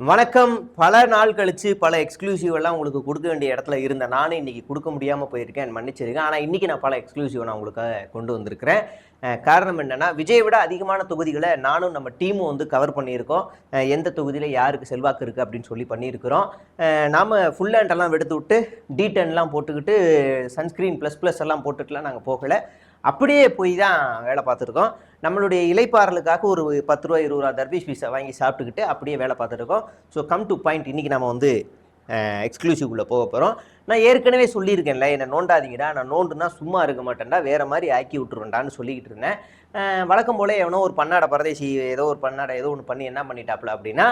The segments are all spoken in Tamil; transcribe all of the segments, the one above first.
வணக்கம். பல நாள் கழிச்சு பல எக்ஸ்க்ளூசிவ் எல்லாம் உங்களுக்கு கொடுக்க வேண்டிய இடத்துல இருந்த நானே இன்னைக்கு கொடுக்க முடியாமல் போயிருக்கேன், மன்னிச்சிருக்கேன். ஆனால் இன்னைக்கு நான் பல எக்ஸ்க்ளூசிவ் நான் உங்களுக்காக கொண்டு வந்திருக்கிறேன். காரணம் என்னன்னா, விஜயை விட அதிகமான தொகுதிகளை நானும் நம்ம டீமும் வந்து கவர் பண்ணியிருக்கோம். எந்த தொகுதியில் யாருக்கு செல்வாக்கு இருக்குது அப்படின்னு சொல்லி பண்ணியிருக்கிறோம். நாம் ஃபுல் ஹேண்டெல்லாம் எடுத்து விட்டு D10லாம் போட்டுக்கிட்டு சன்ஸ்க்ரீன் ++ எல்லாம் போட்டுட்டுலாம் நாங்கள் போகலை. அப்படியே போய் தான் வேலை பார்த்துருக்கோம். நம்மளுடைய இலைப்பாறலுக்காக ஒரு 10 ரூபா 20 ரூபா தர்பீஸ் பீஸை வாங்கி சாப்பிட்டுக்கிட்டு அப்படியே வேலை பார்த்துருக்கோம். ஸோ கம் டு பாயிண்ட், இன்றைக்கி நம்ம வந்து எக்ஸ்க்ளூசிவ்குள்ளே போக போகிறோம். நான் ஏற்கனவே சொல்லியிருக்கேன்ல, என்னை நோண்டாதீங்கடா, நான் நோண்டுனா சும்மா இருக்க மாட்டேன்டா, வேறு மாதிரி ஆக்கி விட்டுருவேன்டான்னு சொல்லிக்கிட்டு இருந்தேன். வழக்கம் போல் எவனோ ஒரு பன்னாடை பரதேசி ஏதோ ஒரு பன்னாடை ஏதோ ஒன்று பண்ணி என்ன பண்ணிட்டாப்புல அப்படின்னா,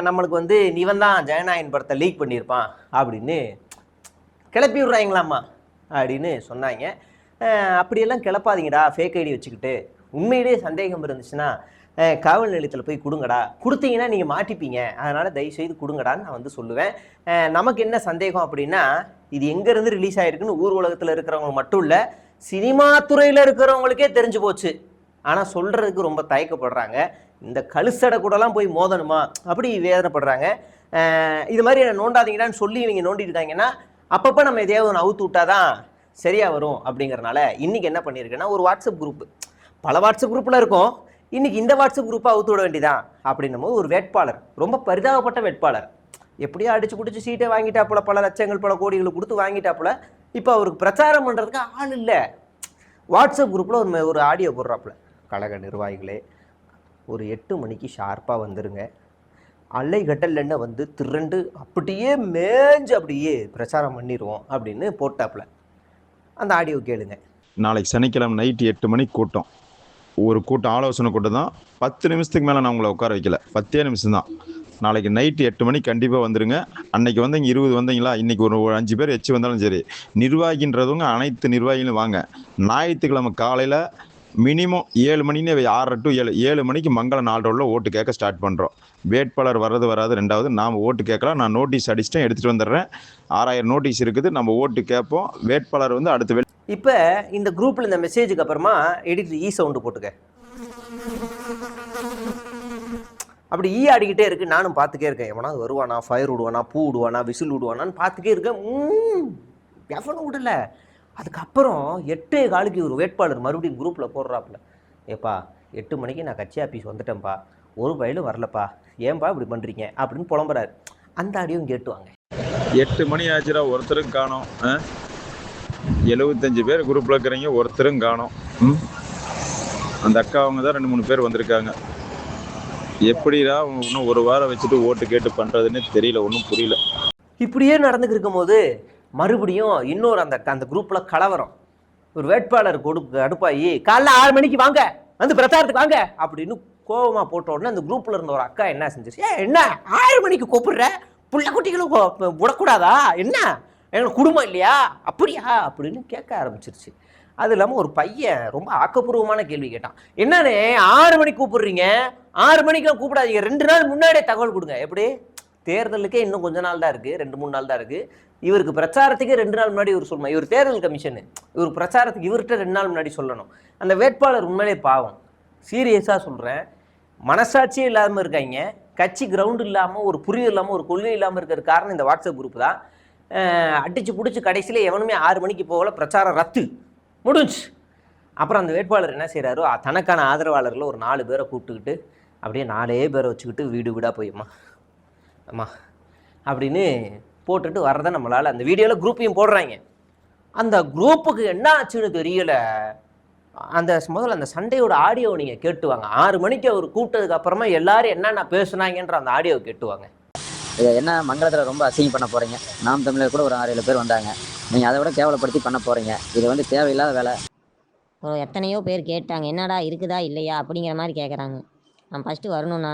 நம்மளுக்கு வந்து இவன் தான் ஜெயநாயகன் படத்தை லீக் பண்ணியிருப்பான் அப்படின்னு கிளப்பி விட்றாங்களாம்மா அப்படின்னு சொன்னாங்க. அப்படியெல்லாம் கிளப்பாதீங்கடா, ஃபேக் ஐடி வச்சுக்கிட்டு. உண்மையிலேயே சந்தேகம் இருந்துச்சுன்னா காவல் நிலையத்தில் போய் கொடுங்கடா, கொடுத்தீங்கன்னா நீங்கள் மாட்டிப்பீங்க, அதனால் தயவுசெய்து கொடுங்கடான்னு நான் வந்து சொல்லுவேன். நமக்கு என்ன சந்தேகம் அப்படின்னா, இது எங்கேருந்து ரிலீஸ் ஆகிருக்குன்னு ஊர் உலகத்தில் இருக்கிறவங்க மட்டும் இல்லை, சினிமா துறையில் இருக்கிறவங்களுக்கே தெரிஞ்சு போச்சு. ஆனால் சொல்கிறதுக்கு ரொம்ப தயக்கப்படுறாங்க. இந்த கழுசடை கூடலாம் போய் மோதணுமா அப்படி வேதனைப்படுறாங்க. இது மாதிரி என்ன நோண்டாதீங்கடான்னு சொல்லி இவங்க நோண்டிருக்காங்கன்னா அப்பப்போ நம்ம எதையாவது ஒன்று அவுத்து விட்டாதான் சரியாக வரும். அப்படிங்கிறனால இன்றைக்கி என்ன பண்ணியிருக்கேன்னா, ஒரு வாட்ஸ்அப் குரூப், பல வாட்ஸ்அப் குரூப்பில் இருக்கும், இன்றைக்கி இந்த வாட்ஸ்அப் குரூப்பை அவுத்து விட வேண்டியதான் அப்படின்னும் போது ஒரு வேட்பாளர், ரொம்ப பரிதாபப்பட்ட வேட்பாளர், எப்படியோ அடிச்சு பிடிச்சி சீட்டை வாங்கிட்டாப்புல, பல லட்சங்கள் பல கோடிகளை கொடுத்து வாங்கிட்டாப்புல. இப்போ அவருக்கு பிரச்சாரம் பண்ணுறதுக்கு ஆள் இல்லை. வாட்ஸ்அப் குரூப்பில் ஒரு ஆடியோ போடுறாப்புல, கழக நிர்வாகிகளே ஒரு 8 மணிக்கு ஷார்ப்பாக வந்துருங்க, அலைகட்டல்ல வந்து திரண்டு அப்படியே மேஞ்சு அப்படியே பிரச்சாரம் பண்ணிடுவோம் அப்படின்னு போட்டாப்புல. அந்த ஆடியோ கேளுங்க. நாளைக்கு சனிக்கிழமை நைட்டு 8 மணிக்கு கூட்டம், ஒரு கூட்டம், ஆலோசனை கூட்டம் தான். 10 நிமிஷத்துக்கு மேலே நான் உங்களை உட்கார வைக்கல, 10 நிமிஷம் தான். நாளைக்கு நைட்டு 8 மணிக்கு கண்டிப்பாக வந்துடுங்க. அன்னைக்கு வந்து இங்கே 20 வந்தீங்களா, இன்றைக்கி ஒரு 5 பேர் எச்சு வந்தாலும் சரி, நிர்வாகின்றவங்க அனைத்து நிர்வாகிகளும் வாங்க. ஞாயிற்றுக்கிழமை காலையில் மினிமம் 7 மணின்னு 6 to 7 மணிக்கு மங்களம் 4 ரோடில் ஓட்டு கேட்க ஸ்டார்ட் பண்ணுறோம். வேட்பாளர் வர்றது வராது ரெண்டாவது, நாம் ஓட்டு கேட்கலாம். நான் நோட்டீஸ் அடிச்சிட்டேன், எடுத்துகிட்டு வந்துடுறேன். 6000 நோட்டீஸ் இருக்குது, நம்ம ஓட்டு கேட்போம். வேட்பாளர் வந்து அடுத்த இப்போ இந்த குரூப்பில் இந்த மெசேஜுக்கு அப்புறமா எடிட்டர் சவுண்டு போட்டுக்க, அப்படி ஆடிக்கிட்டே இருக்கு. நானும் பார்த்துக்கே இருக்கேன், எவனாவது வருவானா, ஃபயர் விடுவானா, பூ விடுவானா, விசில் விடுவானான்னு பார்த்துக்கே இருக்கேன். எவனும் விடல. அதுக்கப்புறம் 8:15 ஒரு வேட்பாளர் மறுபடியும் குரூப்பில் போடுறாப்புல, ஏப்பா 8 மணிக்கு நான் கட்சி ஆஃபீஸ் வந்துட்டேன்ப்பா, ஒரு பயிலும் வரலப்பா, ஏன்பா இப்படி பண்ணுறீங்க அப்படின்னு புலம்புறாரு. அந்த ஆடியோவும் கேட்டுவாங்க. 8 மணி ஆச்சுரா, ஒருத்தரும் காணோம். 75 பேர் குரூப்பில் இருக்கிறீங்க, ஒருத்தரும் காணோம். அந்த அக்கா அவங்க தான் 2-3 பேர் வந்திருக்காங்க. எப்படிடா இன்னும் ஒரு வாரம் வச்சுட்டு ஓட்டு கேட்டு பண்ணுறதுன்னு தெரியல, ஒன்றும் புரியல. இப்படியே நடந்துக்கு இருக்கும் போது மறுபடியும் இன்னொரு அந்த குரூப்பில் கலவரம். ஒரு வேட்பாளர் அடுப்பாயி காலைல 6 மணிக்கு வாங்க, வந்து பிரச்சாரத்துக்கு வாங்க அப்படின்னு கோபமாக போட்ட உடனே அந்த குரூப்பில் இருந்த ஒரு அக்கா என்ன செஞ்சிச்சு, என்ன 6 மணிக்கு கூப்பிடுற, புள்ள குட்டிகளும் விடக்கூடாதா, என்ன எங்களுக்கு குடும்பம் இல்லையா, அப்படியா அப்படின்னு கேட்க ஆரம்பிச்சிருச்சு. அது இல்லாமல் ஒரு பையன் ரொம்ப ஆக்கப்பூர்வமான கேள்வி கேட்டான், என்னன்னு 6 மணிக்கு கூப்பிடுறீங்க, 6 மணிக்கெலாம் கூப்பிடாதீங்க, 2 நாள் முன்னாடியே தகவல் கொடுங்க. எப்படி, தேர்தலுக்கே இன்னும் கொஞ்ச நாள் தான் இருக்குது, 2-3 நாள் தான் இருக்குது. இவருக்கு பிரச்சாரத்துக்கு 2 நாள் முன்னாடி இவர் சொல்லணும். இவர் தேர்தல் கமிஷனு, இவர் பிரச்சாரத்துக்கு இவர்கிட்ட 2 நாள் முன்னாடி சொல்லணும். அந்த வேட்பாளர் உண்மையிலே பாவம், சீரியஸாக சொல்கிறேன், மனசாட்சியே இல்லாமல் இருக்காங்க. கட்சி கிரவுண்டு இல்லாமல், ஒரு புரிதல் இல்லாமல், ஒரு கொள்கை இல்லாமல் இருக்கிற காரணம் இந்த வாட்ஸ்அப் குரூப் தான். அடித்து பிடிச்சி கடைசியில் எவனுமே 6 மணிக்கு போகல, பிரச்சாரம் ரத்து முடிஞ்சு. அப்புறம் அந்த வேட்பாளர் என்ன செய்கிறாரோ, தனக்கான ஆதரவாளர்களை ஒரு 4 பேரை கூப்பிட்டுக்கிட்டு அப்படியே 4 பேரை வச்சுக்கிட்டு வீடு வீடாக போய்மா அம்மா அப்படின்னு போட்டுட்டு வர்றதை நம்மளால் அந்த வீடியோவில் குரூப்பையும் போடுறாங்க. அந்த குரூப்புக்கு என்ன ஆச்சுன்னு தெரியலை. முதல்ல அந்த சண்டையோட ஆடியோவை நீங்கள் கேட்டுவாங்க. 6 மணிக்கு அவர் கூப்பிட்டதுக்கு அப்புறமா எல்லாரும் என்னென்ன பேசுனாங்கன்ற அந்த ஆடியோவை கேட்டுவாங்க. இதை என்ன மங்களத்தில் ரொம்ப அசிங்கம் பண்ண போகிறீங்க, நாம் தமிழர் கூட ஒரு 6-7 பேர் வந்தாங்க, நீங்கள் அதை விட கேவலப்படுத்தி பண்ண போகிறீங்க, இது வந்து தேவையில்லாத வேலை. எத்தனையோ பேர் கேட்டாங்க, என்னடா இருக்குதா இல்லையா அப்படிங்கிற மாதிரி கேட்குறாங்க. நான் ஃபஸ்ட்டு வரணும்னா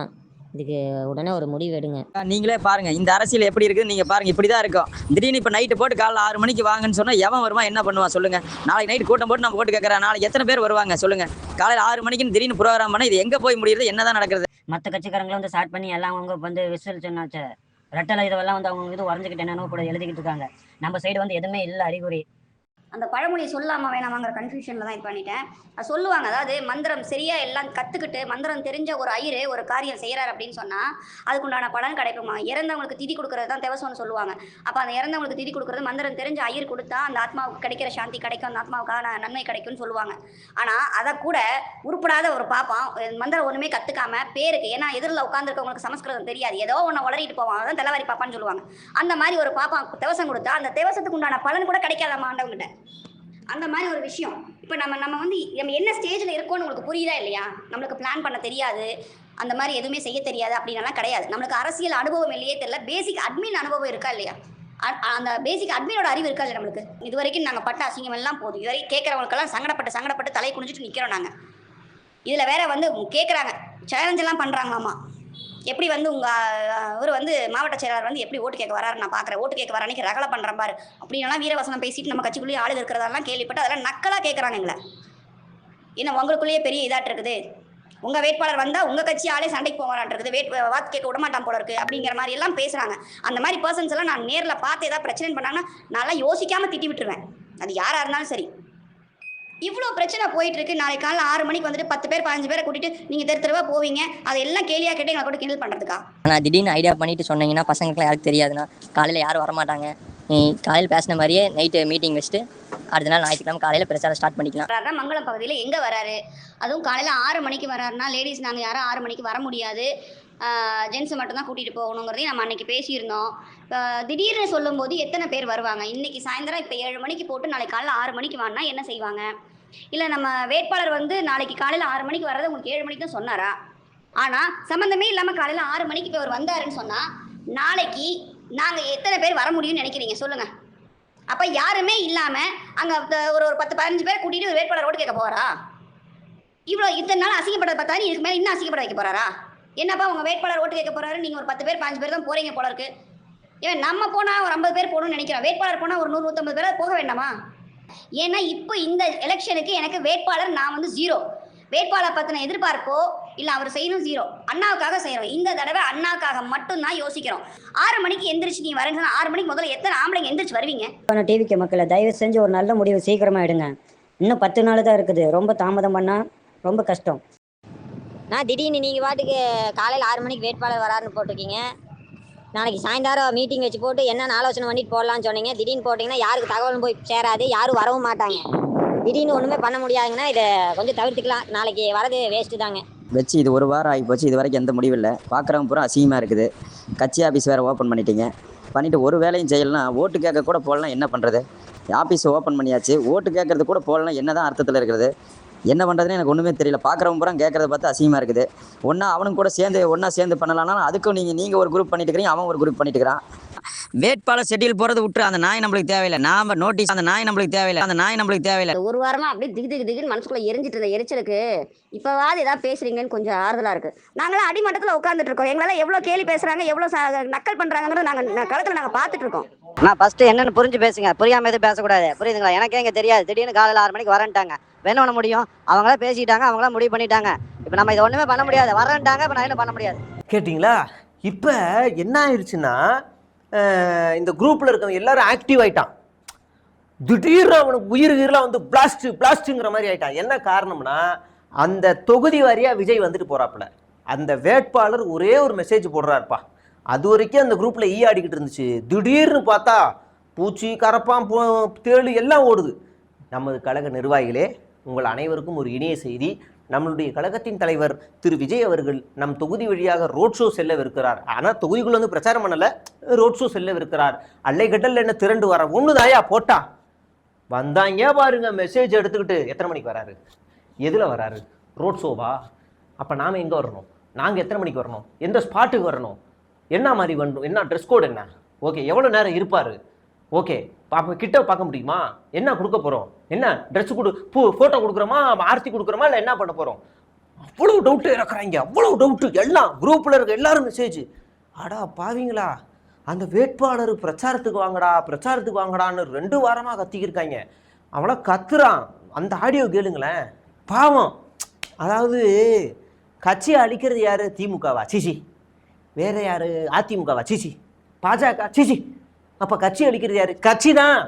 இதுக்கு உடனே ஒரு முடிவு எடுங்க. நீங்களே பாருங்கள் இந்த அரசியல் எப்படி இருக்குது, நீங்கள் பாருங்கள், இப்படி தான் இருக்கும். திடீர்னு இப்போ நைட்டு போட்டு காலைல 6 மணிக்கு வாங்கன்னு சொன்னால் எவன் வருவான், என்ன பண்ணுவான் சொல்லுங்கள். நாளைக்கு நைட்டு கூட்டம் போட்டு நம்ம போட்டு கேட்குறேன், நாளைக்கு எத்தனை பேர் வருவாங்க சொல்லுங்கள். காலையில் 6 மணிக்குன்னு திடீர்னு ப்ரோக்ராம் பண்ணால் இது எங்கே போய் முடியுது, என்ன தான் நடக்கிறது. மற்ற கட்சிக்காரங்களும் வந்து ஸ்டார்ட் பண்ணி எல்லாம் அவங்க வந்து விசில் சொன்னாச்சு, ரெட்டலை இதெல்லாம் வந்து அவங்க இது வரைஞ்சிக்கிட்டு என்னென்ன கூட எழுதிக்கிட்டு இருக்காங்க. நம்ம சைடு வந்து எதுவுமே இல்லை அறிகுறி. அந்த பழமொழியை சொல்லாமா வேணாமாங்கிற கன்ஃபியூஷனில் தான் இது பண்ணிட்டேன். அது சொல்லுவாங்க, அதாவது மந்திரம் சரியாக எல்லாம் கற்றுக்கிட்டு மந்திரம் தெரிஞ்ச ஒரு ஐயர் ஒரு காரியம் செய்கிறார் அப்படின்னு சொன்னால் அதுக்குண்டான பலன் கிடைக்குமா. இறந்தவங்களுக்கு திதி கொடுக்குறது தான் தேவசம்னு சொல்லுவாங்க. அப்போ அந்த இறந்தவங்களுக்கு திதி கொடுக்குறது மந்திரம் தெரிஞ்ச ஐயர் கொடுத்தா அந்த ஆத்மாவுக்கு கிடைக்கிற சாந்தி கிடைக்கும், அந்த ஆத்மாவுக்கான நன்மை கிடைக்கும்னு சொல்லுவாங்க. ஆனால் அதை கூட உருப்படாத ஒரு பாப்பான் மந்திரம் ஒன்றுமே கற்றுக்காம பேருக்கு, ஏன்னா எதிரில் உட்காந்துருக்கவங்களுக்கு சமஸ்கிருதம் தெரியாது, ஏதோ ஒன்று வளரிட்டு போவான், அதான் தலைவாரி பாப்பான்னு சொல்லுவாங்க. அந்த மாதிரி ஒரு பாப்பா தேவசம் கொடுத்தா அந்த தேவசத்துக்கு உண்டான பலன் கூட கிடைக்காதாமா ஆண்டவங்கிட்ட. அந்த மாதிரி ஒரு விஷயம். இப்போ நம்ம வந்து நம்ம என்ன ஸ்டேஜில் இருக்கோன்னு உங்களுக்கு புரியுதா இல்லையா? நம்மளுக்கு பிளான் பண்ண தெரியாது, அந்த மாதிரி எதுவுமே செய்ய தெரியாது அப்படின்னலாம் கிடையாது. நம்மளுக்கு அரசியல் அனுபவம் இல்லையே தெரியல, பேசிக் அட்மின் அனுபவம் இருக்கா இல்லையா? அந்த பேசிக் அட்மினோட அறிவு இருக்கா இல்லையா நம்மளுக்கு? இது வரைக்கும் நாங்கள் பட்ட அசிங்கம் எல்லாம் போதும். இது வரைக்கும் கேட்குறவங்களுக்கெல்லாம் சங்கடப்பட்டு தலை குனிஞ்சிட்டு நிற்கிறோம் நாங்கள். இதில் வேற வந்து கேட்குறாங்க, சேலஞ்செல்லாம் பண்ணுறாங்களாமா. எப்படி வந்து இவர் வந்து மாவட்ட செயலாளர் வந்து எப்படி ஓட்டு கேட்க வராரு நான் பார்க்குறேன், ஓட்டு கேட்க வர அன்றைக்கி ரகலை பண்ணுறேன் பாரு அப்படின்லாம் வீரவசனம் பேசிட்டு நம்ம கட்சிக்குள்ளேயே ஆளு இருக்கிறதெல்லாம் கேள்விப்பட்டு அதெல்லாம் நக்கலாக கேட்குறாங்க எங்களை. ஏன்னா உங்களுக்குள்ளேயே பெரிய இதாட்டு இருக்குது, உங்கள் வேட்பாளர் வந்தால் உங்கள் கட்சி ஆளே சண்டைக்கு போவாரான் இருக்குது, வாக்கு கேட்க விடமாட்டான் போல இருக்குது அப்படிங்கிற மாதிரி எல்லாம் பேசுகிறாங்க. அந்த மாதிரி பர்சன்ஸ் எல்லாம் நான் நேரில் பார்த்து ஏதாவது பிரச்சனை பண்ணாங்கன்னா நான்லாம் யோசிக்காமல் திட்டி விட்டுருவேன், அது யாராக இருந்தாலும் சரி. இவ்வளோ பிரச்சனை போயிட்டு இருக்கு. நாளைக்கு காலையில் 6 மணிக்கு வந்துட்டு 10 பேர் 15 பேரை கூட்டிட்டு நீங்கள் தெருவா போவீங்க, அதெல்லாம் கேலியாக கேட்டு எங்களை கூட கிண்டல் பண்ணுறதுக்கா? ஆனால் திடீர்னு ஐடியா பண்ணிட்டு சொன்னீங்கன்னா பசங்களுக்குலாம் யாருக்கு தெரியாதுன்னா காலையில் யாரும் வரமாட்டாங்க. காலையில் பேசின மாதிரியே நைட்டு மீட்டிங் வச்சுட்டு அடுத்த நாள் ஞாயிற்றுக்கிழமை காலையில் பிரச்சாரம் ஸ்டார்ட் பண்ணிக்கலாம். அதான் மங்களம் பகுதியில் எங்கே வராரு, அதுவும் காலையில் 6 மணிக்கு வராருன்னா லேடிஸ் நாங்கள் யாரும் 6 மணிக்கு வர முடியாது, ஜென்ஸை மட்டும்தான் கூட்டிகிட்டு போகணுங்கிறதையும் நம்ம அன்றைக்கி பேசியிருந்தோம். திடீர்னு சொல்லும்போது எத்தனை பேர் வருவாங்க? இன்றைக்கி சாயந்தரம் இப்போ 7 மணிக்கு போட்டு நாளைக்கு காலையில் 6 மணிக்கு வாங்கினா என்ன செய்வாங்க? இல்லை நம்ம வேட்பாளர் வந்து நாளைக்கு காலையில் 6 மணிக்கு வர்றதை உங்களுக்கு 7 மணிக்கு தான் சொன்னாரா? ஆனால் சம்மந்தமே இல்லாமல் காலையில் 6 மணிக்கு இப்போ அவர் வந்தாருன்னு சொன்னால் நாளைக்கு நாங்கள் எத்தனை பேர் வர முடியும்னு நினைக்கிறீங்க சொல்லுங்கள்? அப்போ யாருமே இல்லாமல் அங்கே ஒரு 10-15 பேர் கூட்டிகிட்டு ஒரு வேட்பாளர் ஓட்டு கேட்க போகிறா? இவ்வளோ இத்தனை நாள் அசிங்கப்பட பார்த்தாரு, இதுக்கு மேலே இன்னும் அசிங்கப்பட வைக்க போகிறாரா? என்னப்பா உங்கள் வேட்பாளர் ஓட்டு கேட்க போகிறாரு, நீங்கள் ஒரு 10 பேர் 15 பேர் தான் போகிறீங்க போல இருக்கு. ஏன் நம்ம போனால் ஒரு 50 பேர் போகணும்னு நினைக்கிறோம், வேட்பாளர் போனால் ஒரு 100-150 பேர் போக வேண்டாமா? ஏன்னா இப்போ இந்த எலெக்ஷனுக்கு எனக்கு வேட்பாளர் நான் வந்து 0, வேட்பாளர் பற்றின எதிர்பார்ப்போ இல்லை அவர் செய்யணும் 0, அண்ணாவுக்காக செய்கிறோம். இந்த தடவை அண்ணாவுக்காக மட்டும்தான் யோசிக்கிறோம். 6 மணிக்கு எந்திரிச்சு நீ வரேன்னு சொன்னால் 6 மணிக்கு முதல்ல எத்தனை ஆம்பளைங்க எந்திரிச்சு வருவீங்க? டிவிக்கு மக்களை தயவு செஞ்சு ஒரு நல்ல முடிவு சீக்கிரமாக எடுங்க. இன்னும் 10 நாள் தான் இருக்குது, ரொம்ப தாமதம் பண்ணால் ரொம்ப கஷ்டம். நான் திடீர்னு நீங்கள் பாட்டுக்கு காலையில் 6 மணிக்கு வேட்பாளர் வராருன்னு போட்டிருக்கீங்க, நாளைக்கு சாயந்தரம் மீட்டிங் வச்சு போட்டு என்னென்ன ஆலோசனை பண்ணிட்டு போடலான்னு சொன்னீங்க. திடீர்னு போட்டிங்கன்னா யாருக்கு தகவலும் போய் சேராது, யாரும் வரவும் மாட்டாங்க. திடீர்னு ஒன்றுமே பண்ண முடியாதுங்கன்னா இதை கொஞ்சம் தவிர்த்துக்கலாம். நாளைக்கு வரது வேஸ்ட்டு தாங்க. வச்சு இது 1 வாரம் ஆகி போச்சு, இது வரைக்கும் எந்த முடிவும் இல்லை. பார்க்குறவங்க பூரா அசிங்கமாக இருக்குது. கட்சி ஆஃபீஸ் வேறு ஓப்பன் பண்ணிவிட்டு ஒரு வேலையும் செய்யலைன்னா ஓட்டு கேட்க கூட போடலாம், என்ன பண்ணுறது? ஆஃபீஸ் ஓப்பன் பண்ணியாச்சு, ஓட்டு கேட்கறது கூட போடலாம், என்ன தான் அர்த்தத்தில் இருக்கிறது? என்ன பண்ணுறதுன்னு எனக்கு ஒன்றுமே தெரியல. பார்க்குறவங்க பூரா கேட்குறத பார்த்து அசிங்கமாக இருக்குது. அவனுக்கு கூட ஒன்றா சேர்ந்து பண்ணலாம்னா அதுக்கும் நீங்கள் ஒரு குரூப் பண்ணிட்டு இருக்கிறீங்க, அவன் ஒரு குரூப் பண்ணிட்டு இருக்கிறான். வேட்பாளர் ஷெட்யூல் போகிறது விட்டு அந்த நாய் நம்மளுக்கு தேவையில்லை, நாம நோட்டீஸ் அந்த நாய் நம்மளுக்கு தேவையில்லை. ஒரு வாரமாக அப்படியே திகுன்னு மனசுக்குள்ளே எரிஞ்சிட்டு இருந்த எரிச்சலுக்கு இப்போவாது ஏதாவது பேசுறீங்கன்னு கொஞ்சம் ஆறுதலாக இருக்குது. நாங்களாம் அடிமட்டத்தில் உட்காந்துட்டு இருக்கோம், எங்களால் எவ்வளோ கேலி பேசுகிறாங்க, எவ்வளோ நக்கல் பண்ணுறாங்கிறத நாங்கள் களத்தில் நாங்கள் பார்த்துட்டு இருக்கோம். நான் ஃபஸ்ட்டு என்னென்னு புரிஞ்சு பேசுங்க, புரியாமல் எதுவும் பேசக்கூடாது, புரியுதுங்களா? எனக்கே இங்கே தெரியாது, திடீர்னு காலையில் 6 மணிக்கு வரேன்ட்டாங்க. என்ன பண்ண முடியும்? அவங்களா பேசிட்டாங்க, அவங்களா முடிவு பண்ணிட்டாங்க. இப்போ நம்ம இதை ஒன்றுமே பண்ண முடியாது, வரேன்ட்டாங்க, இப்போ நான் என்ன பண்ண முடியாது. கேட்டிங்களா? இப்போ என்ன ஆயிடுச்சுன்னா இந்த குரூப்பில் இருக்கவங்க எல்லாரும் ஆக்டிவ் ஆகிட்டான். திடீர்னு அவனுக்கு உயிர்லாம் வந்து பிளாஸ்ட்டுங்கிற மாதிரி ஆகிட்டான். என்ன காரணம்னா அந்த தொகுதி வாரியாக விஜய் வந்துட்டு போகிறாப்புல, அந்த வேட்பாளர் ஒரே ஒரு மெசேஜ் போடுறாருப்பா. அது வரைக்கும் அந்த குரூப்பில் ஆடிக்கிட்டு இருந்துச்சு. திடீர்னு பார்த்தா பூச்சி கரப்பான் தேளு எல்லாம் ஓடுது. நமது கழக நிர்வாகிகளே, உங்கள் அனைவருக்கும் ஒரு இனிய செய்தி. நம்மளுடைய கழகத்தின் தலைவர் திரு விஜய் அவர்கள் நம் தொகுதி வழியாக ரோட் ஷோ செல்லவிருக்கிறார். ஆனால் தொகுதிக்குள்ள வந்து பிரச்சாரம் பண்ணலை, ரோட் ஷோ செல்லவிருக்கிறார். அல்லைகடல் என்ன திரண்டு வர ஒன்று தாயா போட்டா வந்தாங்க பாருங்க, மெசேஜ் எடுத்துக்கிட்டு. எத்தனை மணிக்கு வராரு, எதில் வராரு, ரோட் ஷோவா? அப்போ நாம் எங்கே வரணும், நாங்கள் எத்தனை மணிக்கு வரணும், எந்த ஸ்பாட்டுக்கு வரணும், என்ன மாதிரி வரணும், என்ன ட்ரெஸ் கோட், என்ன ஓகே, எவ்வளோ நேரம் இருப்பார், ஓகே கிட்ட பார்க்க முடியுமா, என்ன கொடுக்க போகிறோம், என்ன ட்ரெஸ் ஃபோட்டோ கொடுக்குறோமா, ஆர்த்தி கொடுக்குறோமா, இல்லை என்ன பண்ண போகிறோம்? அவ்வளோ டவுட்டு இறக்குறாங்க, அவ்வளோ டவுட்டு. எல்லாம் குரூப்பில் இருக்க எல்லாரும் மெசேஜ். அடா பாவீங்களா, அந்த வேட்பாளர் பிரச்சாரத்துக்கு வாங்கடான்னு 2 வாரமாக கத்திக்கிருக்காங்க. அவளை கத்துறான், அந்த ஆடியோ கேளுங்களேன், பாவம். அதாவது கட்சியை அழிக்கிறது யார்? திமுகவா? சிசி. வேற யார்? அதிமுகவா? சிசி. பாஜக? சிசி. அப்போ கட்சி அழிக்கிறது யார்? கட்சி தான்.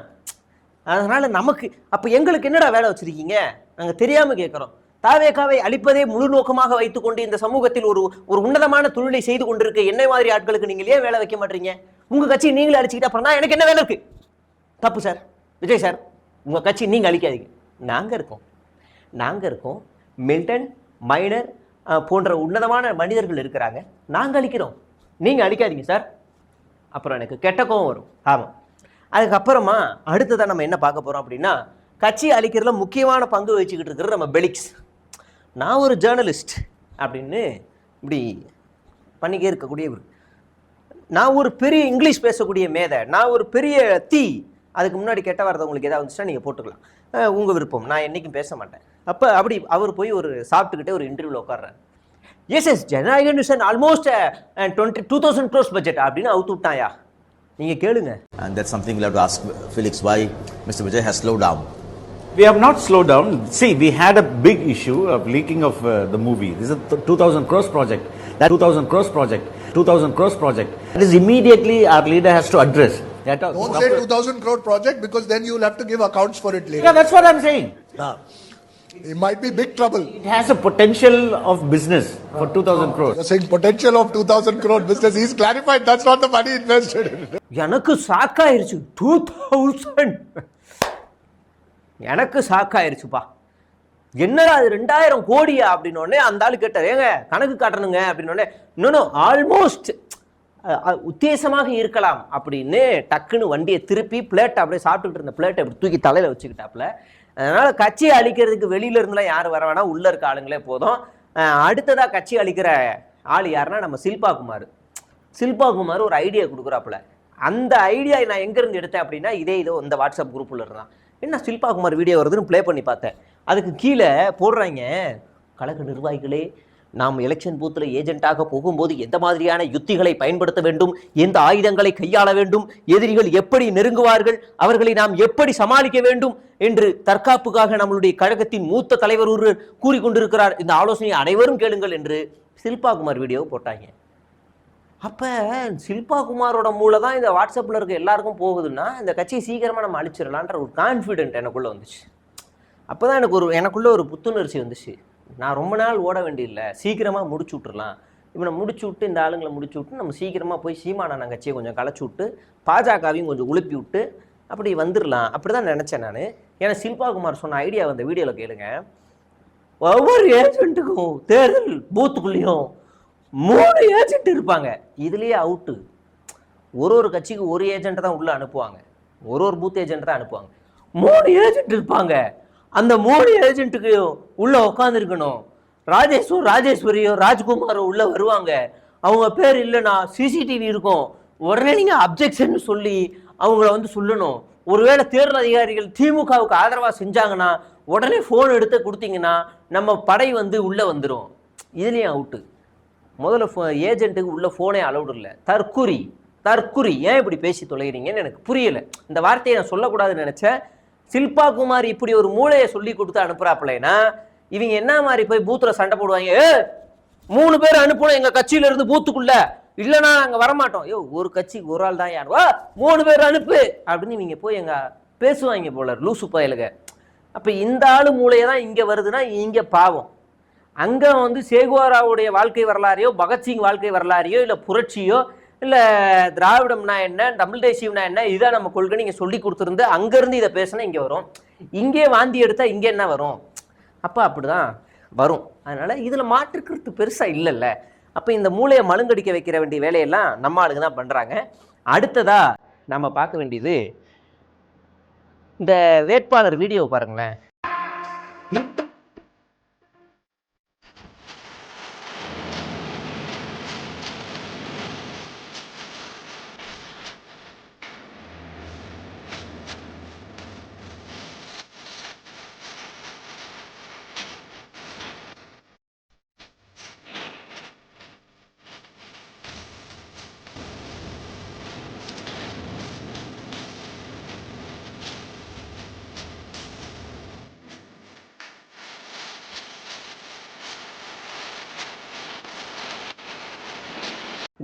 அதனால நமக்கு அப்போ எங்களுக்கு என்னடா வேலை வச்சிருக்கீங்க? நாங்கள் தெரியாமல் கேட்குறோம். தாவேகாவை அழிப்பதே முழு நோக்கமாக வைத்துக்கொண்டு இந்த சமூகத்தில் ஒரு ஒரு உன்னதமான தொழிலை செய்து கொண்டிருக்க என்னை மாதிரி ஆட்களுக்கு நீங்கள் ஏன் வேலை வைக்க மாட்டீங்க? உங்கள் கட்சியை நீங்களே அழிச்சிக்கிட்டு அப்புறம் தான் எனக்கு என்ன வேலை இருக்கு? தப்பு சார். விஜய் சார், உங்கள் கட்சி நீங்கள் அழிக்காதீங்க. நாங்கள் இருக்கோம். மில்டன், மைனர் போன்ற உன்னதமான மனிதர்கள் இருக்கிறாங்க. நாங்கள் அழிக்கிறோம், நீங்கள் அழிக்காதீங்க சார். அப்புறம் எனக்கு கெட்ட கோவம் வரும். ஆமாம். அதுக்கப்புறமா அடுத்ததான் நம்ம என்ன பார்க்க போகிறோம் அப்படின்னா, கட்சி அழிக்கிறதுல முக்கியமான பங்கு வச்சுக்கிட்டு இருக்கிற நம்ம பெலிக்ஸ். நான் ஒரு ஜேர்னலிஸ்ட் அப்படின்னு இப்படி பண்ணிக்கே இருக்கக்கூடியவர். நான் ஒரு பெரிய இங்கிலீஷ் பேசக்கூடிய மேதை, நான் ஒரு பெரிய தீ. அதுக்கு முன்னாடி கெட்ட வார்த்தை உங்களுக்கு ஏதாவது வந்துச்சுன்னா நீங்கள் போட்டுக்கலாம், உங்கள் விருப்பம். நான் என்றைக்கும் பேச மாட்டேன். அப்போ அப்படி அவர் போய் ஒரு சாப்பிட்டுக்கிட்டே ஒரு இன்டர்வியூவில் உட்கார்றாரு. Yes Jananayagan is almost 2000 crores budget அப்படின்னு அவுத்து விட்டாயா? நீங்கள் கேளுங்க. And that's something we'll have to ask Felix why Mr. Vijay has slowed down. We have not slowed down. See, we had a big issue of leaking of the movie. This is a 2000 crores project. That 2000 crores project. 2000 crores project. That is immediately our leader has to address. Don't say 2000 crore project because then you'll have to give accounts for it later. Yeah, that's what I'm saying. It might be big trouble. It has a potential of business for 2000 crores. You're saying potential of 2000 crore business. He's clarified that's not the money invested in it. எனக்கு சாக்காயிருச்சு. 2000 எனக்கு சாக்காயிருச்சுப்பா. என்னடா அது 2000 கோடியா அப்படின்னோடனே அந்த ஆளு கேட்டார், ஏங்க கணக்கு காட்டணுங்க அப்படின்னோடனே, இன்னொன்று ஆல்மோஸ்ட் உத்தேசமாக இருக்கலாம் அப்படின்னு டக்குன்னு வண்டியை திருப்பி பிளேட்டை அப்படியே சாப்பிட்டுக்கிட்டு இருந்த பிளேட்டை அப்படி தூக்கி தலையில் வச்சுக்கிட்டாப்புல. அதனால கட்சியை அழிக்கிறதுக்கு வெளியில இருந்துலாம் யாரும் வர வேணாம், உள்ள இருக்க ஆளுங்களே போதும். அடுத்ததாக கட்சி அழிக்கிற ஆள் யாருன்னா நம்ம சில்பா குமார் ஒரு ஐடியா கொடுக்குறாப்புல. அந்த ஐடியா நான் எங்கேருந்து எடுத்தேன் அப்படின்னா இதோ இந்த வாட்ஸ்அப் குரூப்பில் இருந்தான். என்ன சில்பா குமார் வீடியோ வருதுன்னு ப்ளே பண்ணி பார்த்தேன். அதுக்கு கீழே போடுறாங்க, கழக நிர்வாகிகளே, நாம் எலெக்ஷன் பூத்தில் ஏஜென்ட்டாக போகும்போது எந்த மாதிரியான யுத்திகளை பயன்படுத்த வேண்டும், எந்த ஆயுதங்களை கையாள வேண்டும், எதிரிகள் எப்படி நெருங்குவார்கள், அவர்களை நாம் எப்படி சமாளிக்க வேண்டும் என்று தற்காப்புக்காக நம்மளுடைய கழகத்தின் மூத்த தலைவர் ஒருவர் கூறிக்கொண்டிருக்கிறார். இந்த ஆலோசனையை அனைவரும் கேளுங்கள் என்று சில்பா குமார் வீடியோவை போட்டாங்க. அப்போ சில்பா குமாரோட மூளை தான் இந்த வாட்ஸ்அப்பில் இருக்க எல்லாருக்கும் போகுதுன்னா இந்த கட்சியை சீக்கிரமாக நம்ம அழிச்சிடலான்ற ஒரு கான்ஃபிடென்ட் எனக்குள்ளே வந்துச்சு. அப்போ தான் எனக்குள்ளே ஒரு புத்துணர்ச்சி வந்துச்சு. நான் ரொம்ப நாள் ஓட வேண்டியதில்லை, சீக்கிரமாக முடிச்சு விட்டுறலாம். இப்போ நம்ம முடிச்சு விட்டு இந்த ஆளுங்களை முடிச்சு விட்டு நம்ம சீக்கிரமாக போய் சீமானண்ணன் கட்சியை கொஞ்சம் களைச்சி விட்டு பாஜகவையும் கொஞ்சம் உழுப்பி விட்டு அப்படி வந்துடலாம். அப்படி தான் நினச்சேன் நான். ஏன்னா சில்பா குமார் சொன்ன ஐடியா அந்த வீடியோவில் கேளுங்க. ஒவ்வொரு ஏஜென்ட்டுக்கும் தேர்தல் பூத்துக்குள்ளேயும் 3 ஏஜென்ட் இருப்பாங்க. இதுலேயே அவுட்டு. ஒரு கட்சிக்கு ஒரு ஏஜென்ட்டை தான் உள்ளே அனுப்புவாங்க, ஒரு பூத் ஏஜென்ட் தான் அனுப்புவாங்க. 3 ஏஜென்ட் இருப்பாங்க. அந்த 3 ஏஜென்ட்டுக்கு உள்ளே உட்காந்துருக்கணும். ராஜேஸ்வரியோ ராஜ்குமாரோ உள்ளே வருவாங்க. அவங்க பேர் இல்லைன்னா சிசிடிவி இருக்கும். உடனே நீங்கள் அப்ஜெக்ஷன் சொல்லி அவங்கள வந்து சொல்லணும். ஒருவேளை தேர்தல் அதிகாரிகள் திமுகவுக்கு ஆதரவாக செஞ்சாங்கன்னா உடனே ஃபோன் எடுத்து கொடுத்தீங்கன்னா நம்ம படை வந்து உள்ளே வந்துடும். இதுலேயும் அவுட்டு. முதல்ல ஏஜென்ட்டுக்கு உள்ள ஃபோனே அலௌடு இல்லை. தற்குறி ஏன் இப்படி பேசி தொலைகிறீங்கன்னு எனக்கு புரியலை. இந்த வார்த்தையை நான் சொல்லக்கூடாதுன்னு நினச்சேன். சில்பா குமார் இப்படி ஒரு மூளையை சொல்லி கொடுத்து அனுப்புறாப்புலனா இவங்க என்ன மாதிரி போய் பூத்தில் சண்டை போடுவாங்க. 3 பேர் அனுப்பணும் எங்கள் கட்சியில இருந்து பூத்துக்குள்ள, இல்லைன்னா நாங்கள் வரமாட்டோம். ஒரு கட்சிக்கு ஒரு ஆள் தான் யார், 3 பேர் அனுப்பு அப்படின்னு இவங்க போய் எங்க பேசுவாங்க போல லூசு பயலுக. அப்போ இந்த ஆளு மூளையை தான் இங்கே வருதுன்னா இங்கே பாவம். அங்கே வந்து சேகுவாராவுடைய வாழ்க்கை வரலாறையோ பகத்சிங் வாழ்க்கை வரலாறையோ இல்லை புரட்சியோ இல்லை திராவிடம்னா என்ன தமிழ் தேசியம்னா என்ன இதுதான் நம்ம கொள்கை நீங்கள் சொல்லி கொடுத்துருந்து அங்கேருந்து இதை பேசினா இங்கே வரும். இங்கே வாந்தி எடுத்தால் இங்கே என்ன வரும்? அப்போ அப்படி தான் வரும். அதனால் இதில் மாற்றுக்கிறது பெருசாக இல்லைல்ல. அப்போ இந்த மூளையை மழுங்கடிக்க வைக்கிற வேண்டிய வேலையெல்லாம் நம்ம ஆளுங்க தான் பண்ணுறாங்க. அடுத்ததாக நம்ம பார்க்க வேண்டியது இந்த வேட்பாளர் வீடியோ பாருங்களேன்.